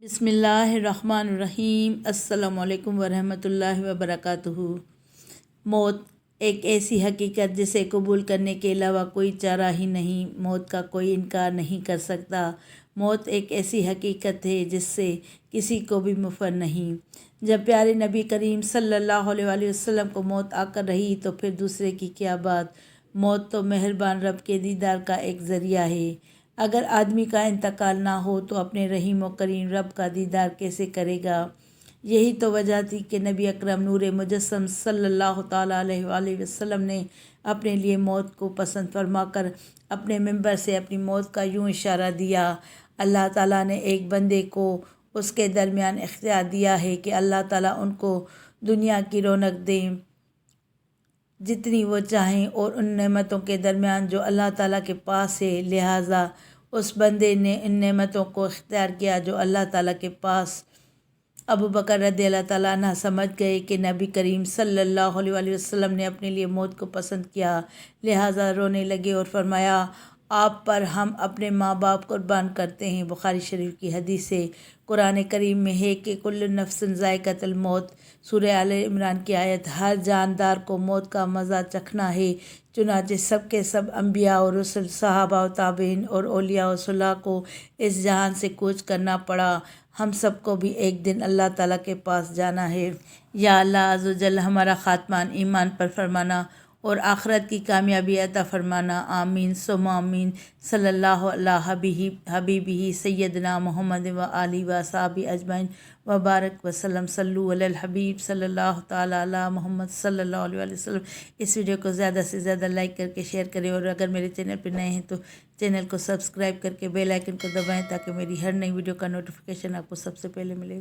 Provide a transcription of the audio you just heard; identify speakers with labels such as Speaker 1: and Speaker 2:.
Speaker 1: بسم اللہ الرحمن الرحیم۔ السلام علیکم ورحمۃ اللہ وبرکاتہ۔ موت ایک ایسی حقیقت جسے قبول کرنے کے علاوہ کوئی چارہ ہی نہیں۔ موت کا کوئی انکار نہیں کر سکتا۔ موت ایک ایسی حقیقت ہے جس سے کسی کو بھی مفر نہیں۔ جب پیارے نبی کریم صلی اللہ علیہ وآلہ وسلم کو موت آ کر رہی تو پھر دوسرے کی کیا بات۔ موت تو مہربان رب کے دیدار کا ایک ذریعہ ہے۔ اگر آدمی کا انتقال نہ ہو تو اپنے رحیم و کریم رب کا دیدار کیسے کرے گا؟ یہی تو وجہ تھی کہ نبی اکرم نور مجسم صلی اللہ تعالیٰ علیہ وآلہ وسلم نے اپنے لیے موت کو پسند فرما کر اپنے منبر سے اپنی موت کا یوں اشارہ دیا۔ اللہ تعالیٰ نے ایک بندے کو اس کے درمیان اختیار دیا ہے کہ اللہ تعالیٰ ان کو دنیا کی رونق دیں جتنی وہ چاہیں اور ان نعمتوں کے درمیان جو اللہ تعالیٰ کے پاس ہے، لہٰذا اس بندے نے ان نعمتوں کو اختیار کیا جو اللہ تعالیٰ کے پاس۔ ابو بکر رضی اللہ تعالیٰ عنہ سمجھ گئے کہ نبی کریم صلی اللہ علیہ وآلہ وسلم نے اپنے لیے موت کو پسند کیا، لہٰذا رونے لگے اور فرمایا، آپ پر ہم اپنے ماں باپ قربان کرتے ہیں۔ بخاری شریف کی حدیث ہے۔ قرآن کریم میں ہے کہ کل نفس ذائقۃ الموت، سورہ آل عمران کی آیت، ہر جاندار کو موت کا مزہ چکھنا ہے۔ چنانچہ سب کے سب انبیاء اور رسل، صحابہ و تابعین اور اولیاء و صالحین کو اس جہان سے کوچ کرنا پڑا۔ ہم سب کو بھی ایک دن اللہ تعالیٰ کے پاس جانا ہے۔ یا اللہ عز و جل ہمارا خاتمہ ایمان پر فرمانا اور آخرت کی کامیابی عطا فرمانا۔ آمین ثم آمین۔ صلی اللہ علیہ حبیبہ سیدنا محمد و آلہ و صحابہ اجمعین وبارک وسلم۔ صلو علی الحبیب صلی اللہ تعالیٰ علی محمد صلی اللہ علیہ وآلہ وسلم۔ اس ویڈیو کو زیادہ سے زیادہ لائک کر کے شیئر کریں اور اگر میرے چینل پہ نئے ہیں تو چینل کو سبسکرائب کر کے بیل آئیکن کو دبائیں تاکہ میری ہر نئی ویڈیو کا نوٹیفیکیشن آپ کو سب سے پہلے ملے۔